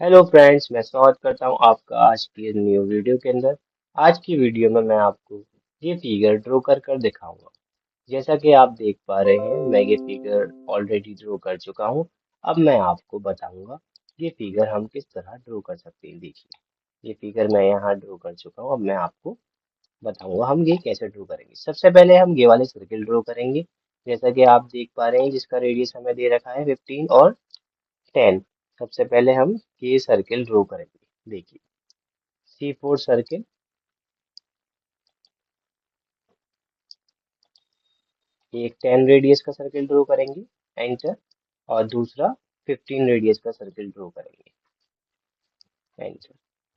Hello friends, मैं स्वागत करता हूं आपका आज की न्यू वीडियो के अंदर। आज की वीडियो में मैं आपको ये फिगर ड्रॉ कर दिखाऊंगा। जैसा कि आप देख पा रहे हैं, मैं ये फिगर ऑलरेडी ड्रॉ कर चुका हूं। अब मैं आपको बताऊंगा ये फिगर हम किस तरह ड्रॉ कर सकते हैं। देखिए, ये फिगर मैं यहाँ ड्रॉ कर चुका हूँ। अब मैं आपको बताऊंगा हम ये कैसे ड्रॉ करेंगे। सबसे पहले हम ये वाले सर्किल ड्रॉ करेंगे, जैसा कि आप देख पा रहे हैं, जिसका रेडियस हमें दे रखा है 15 और 10। सबसे पहले हम ये सर्किल ड्रॉ करेंगे। देखिए, C4 सर्किल, एक 10 रेडियस का सर्किल ड्रॉ करेंगे, एंटर। और दूसरा 15 रेडियस का सर्किल ड्रॉ करेंगे, एंटर।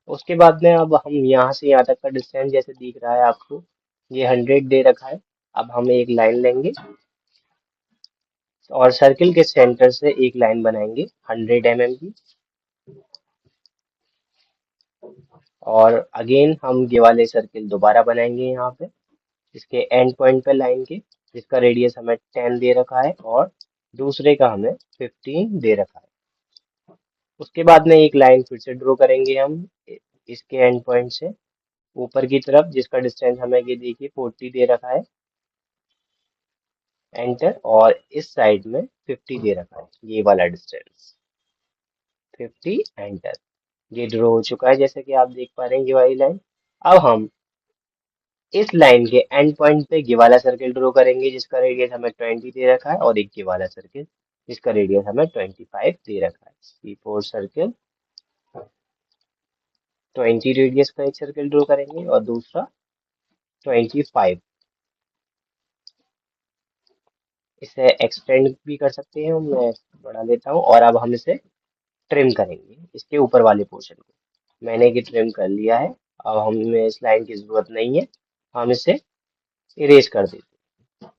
उसके बाद में अब हम यहाँ से यहाँ तक का डिस्टेंस जैसे दिख रहा है आपको, ये 100 दे रखा है। अब हम एक लाइन लेंगे और सर्किल के सेंटर से एक लाइन बनाएंगे 100 mm की। और अगेन हम ये वाले सर्किल दोबारा बनाएंगे यहाँ पे, इसके एंड पॉइंट पे लाइन के, जिसका रेडियस हमें 10 दे रखा है और दूसरे का हमें 15 दे रखा है। उसके बाद में एक लाइन फिर से ड्रॉ करेंगे हम इसके एंड पॉइंट से ऊपर की तरफ, जिसका डिस्टेंस हमें ये देखिए 40 दे रखा है, एंटर। और इस साइड में 50 दे रखा है, ये वाला डिस्टेंस 50, एंटर। ये ड्रॉ हो चुका है, जैसे कि आप देख पा रहे हैं ये वाली लाइन। अब हम इस लाइन के एंड पॉइंट पे ये वाला सर्किल ड्रॉ करेंगे, जिसका रेडियस हमें 20 दे रखा है, और एक ये वाला सर्किल जिसका रेडियस हमें 25 दे रखा है। C4 सर्किल, 20 रेडियस का एक सर्किल ड्रॉ करेंगे और दूसरा 25। इसे एक्सटेंड भी कर सकते हैं, मैं बढ़ा लेता हूँ। और अब हम इसे ट्रिम करेंगे, इसके ऊपर वाले पोर्शन को। मैंने ये ट्रिम कर लिया है। अब हमें इस लाइन की जरूरत नहीं है, हम इसे इरेज कर देते हैं।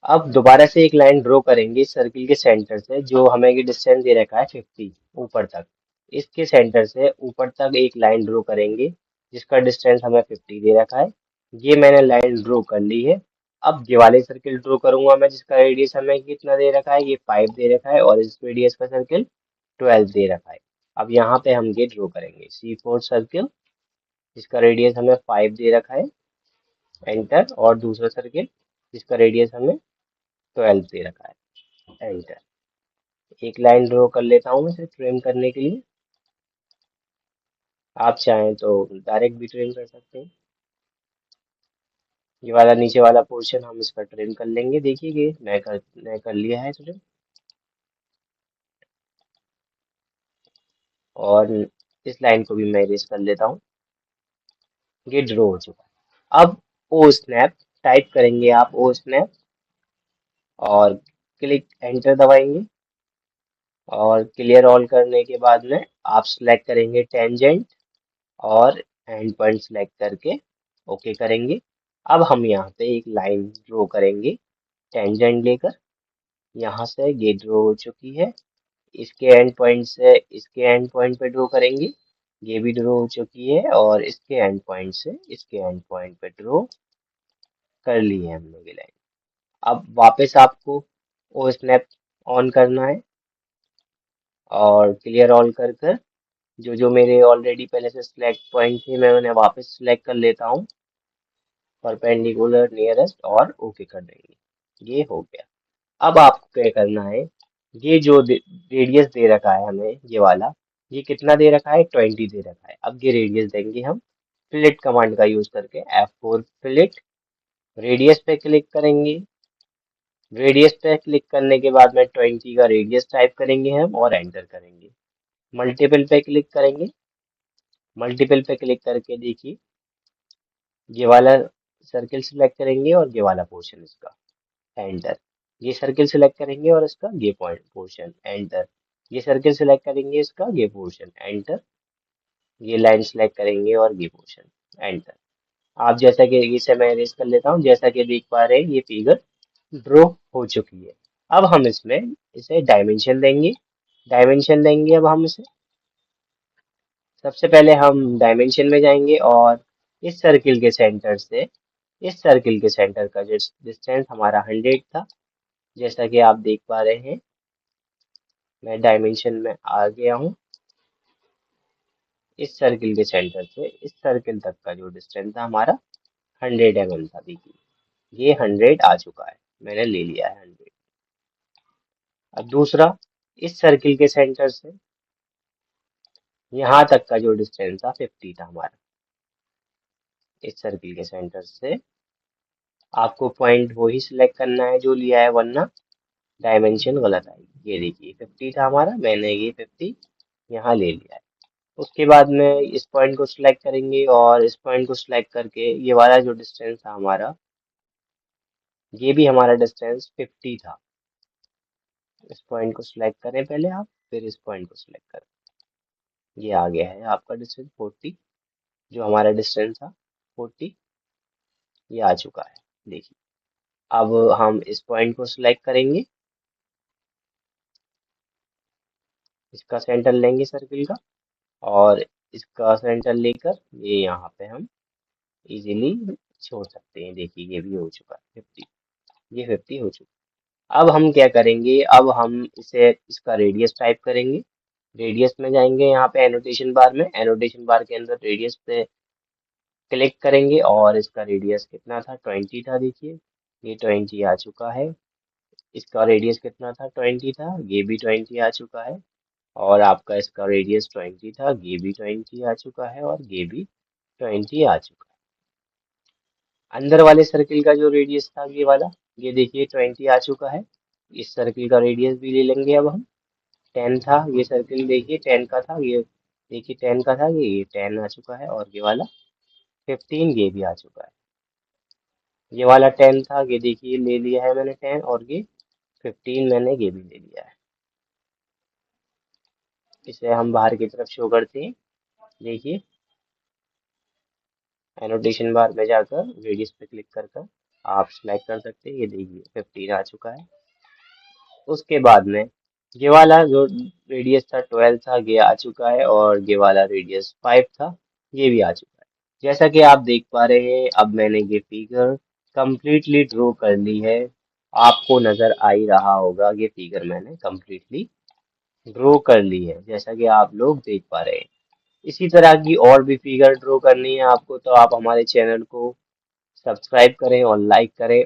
अब दोबारा से एक लाइन ड्रॉ करेंगे सर्किल के सेंटर से, जो हमें ये डिस्टेंस दे रखा है 50 ऊपर तक। इसके सेंटर से ऊपर तक एक लाइन ड्रॉ करेंगे, जिसका डिस्टेंस हमें 50 दे रखा है। ये मैंने लाइन ड्रॉ कर ली है। अब ये वाले सर्किल ड्रॉ करूंगा मैं, जिसका रेडियस हमें कितना दे रखा है, ये 5 दे रखा है, और इस रेडियस का सर्किल 12 दे रखा है। अब यहाँ पे हम ये ड्रॉ करेंगे C4 सर्किल, जिसका रेडियस हमें 5 दे रखा है, एंटर। और दूसरा सर्किल जिसका रेडियस हमें 12 दे रखा है, एंटर। एक लाइन ड्रॉ कर लेता हूँ मैं इसे ट्रिम करने के लिए। आप चाहें तो डायरेक्ट भी ट्रिम कर सकते हैं। ये वाला नीचे वाला पोर्शन हम इसका ट्रिम कर लेंगे। देखिए, ये मैं कर लिया है ट्रिम। और इस लाइन को भी मैं इरेज कर लेता हूँ। ये ड्रॉ हो चुका है। अब ओ स्नैप टाइप करेंगे आप, ओ स्नैप, और क्लिक एंटर दबाएंगे। और क्लियर ऑल करने के बाद में आप सिलेक्ट करेंगे टेंजेंट, और एंड पॉइंट सिलेक्ट करके ओके करेंगे। अब हम यहाँ पे एक लाइन ड्रॉ करेंगे टेंजेंट लेकर। यहाँ से ये ड्रॉ हो चुकी है। इसके एंड पॉइंट से इसके एंड पॉइंट पे ड्रॉ करेंगे। ये भी ड्रॉ हो चुकी है, और इसके एंड पॉइंट से इसके एंड पॉइंट पे ड्रॉ कर ली है हमने ये लाइन। अब वापस आपको ओ स्नैप ऑन करना है, और क्लियर ऑल कर कर जो जो मेरे ऑलरेडी पहले से सिलेक्ट पॉइंट थे, मैं उन्हें वापस सिलेक्ट कर लेता हूँ, परपेंडिकुलर नियरेस्ट, और ओके कर देंगे। ये हो गया। अब आपको क्या करना है, ये जो रेडियस दे रखा है हमें, ये वाला, ये कितना दे रखा है, 20 दे रखा है। अब ये रेडियस देंगे हम फिलेट कमांड का यूज करके, F4 फिलेट। रेडियस पे क्लिक करेंगे। रेडियस पे क्लिक करने के बाद में 20 का रेडियस टाइप करेंगे हम, और एंटर करेंगे। मल्टीपल पे क्लिक करेंगे। मल्टीपल पे क्लिक करके देखिए, ये वाला सर्किल सिलेक्ट करेंगे और ये वाला पोर्शन इसका, एंटर। ये सर्किल सिलेक्ट करेंगे और इसका ये पॉइंट पोर्शन, एंटर। ये सर्किल सिलेक्ट करेंगे, इसका ये पोर्शन, एंटर। ये लाइन सिलेक्ट करेंगे और ये पोर्शन, एंटर। आप जैसा कि इसे मैं इरेज कर लेता हूँ, जैसा कि देख पा रहे हैं ये फिगर ड्रॉ हो चुकी है। अब हम इसमें इसे डायमेंशन देंगे अब हम इसे। सबसे पहले हम डायमेंशन में जाएंगे, और इस सर्किल के सेंटर से इस सर्किल के सेंटर का जो डिस्टेंस हमारा 100 था, जैसा कि आप देख पा रहे हैं। मैं डायमेंशन में आ गया हूँ। इस सर्किल के सेंटर से इस सर्किल तक का जो डिस्टेंस था हमारा 100 mm था। देखिए ये 100 आ चुका है, मैंने ले लिया है 100। अब दूसरा, इस सर्किल के सेंटर से यहाँ तक का जो डिस्टेंस था 50 था हमारा। इस सर्किल के सेंटर से आपको पॉइंट वही सिलेक्ट करना है जो लिया है, वरना डायमेंशन गलत आएगी। ये देखिए 50 था हमारा, मैंने ये 50 यहाँ ले लिया है। उसके बाद में इस पॉइंट को सिलेक्ट करेंगे और इस पॉइंट को सिलेक्ट करके ये वाला जो डिस्टेंस था हमारा, ये भी हमारा डिस्टेंस 50 था। इस पॉइंट को सिलेक्ट करें पहले आप, फिर इस पॉइंट को सिलेक्ट करें। ये आ गया है आपका डिस्टेंस 40, जो हमारा डिस्टेंस था 40, ये आ चुका है। देखिए अब हम इस पॉइंट को सिलेक्ट करेंगे, इसका सेंटर लेंगे सर्किल का, और इसका सेंटर लेकर ये यहाँ पे हम इजीली छोड़ सकते हैं। देखिए ये भी हो चुका है 50, ये 50 हो चुका। अब हम क्या करेंगे, अब हम इसे इसका रेडियस टाइप करेंगे। रेडियस में जाएंगे, यहाँ पे एनोटेशन बार में, एनोटेशन बार के अंदर रेडियस पे क्लिक करेंगे और इसका रेडियस कितना था, 20 था। देखिए ये 20 आ चुका है। इसका रेडियस कितना था, 20 था, ये भी 20 आ चुका है। और आपका इसका रेडियस 20 था, ये भी 20 आ चुका है, और ये भी 20 आ चुका है। अंदर वाले सर्किल का जो रेडियस था ये वाला, ये देखिए 20 आ चुका है। इस सर्किल का रेडियस भी ले लेंगे अब हम। 10 था ये सर्किल, देखिए 10 का था ये, देखिए 10 का था ये 10 आ चुका है। और ये वाला 15, ये भी आ चुका है। ये वाला 10 था, ये देखिए ले लिया है मैंने 10, और ये 15 मैंने ये भी ले लिया है। इसे हम बाहर की तरफ शो करते हैं। देखिए एनोटेशन बार में जाकर रेडियस पे क्लिक कर कर आप सिलेक्ट कर सकते हैं। ये देखिए 15 आ चुका है। उसके बाद में ये वाला जो रेडियस था 12 था, ये आ चुका है। और ये वाला रेडियस 5 था, ये भी आ चुका है। जैसा कि आप देख पा रहे हैं, अब मैंने ये फिगर कंप्लीटली ड्रॉ कर ली है। आपको नजर आ ही रहा होगा, ये फिगर मैंने कंप्लीटली ड्रॉ कर ली है, जैसा कि आप लोग देख पा रहे हैं। इसी तरह की और भी फिगर ड्रॉ करनी है आपको, तो आप हमारे चैनल को सब्सक्राइब करें और लाइक करें।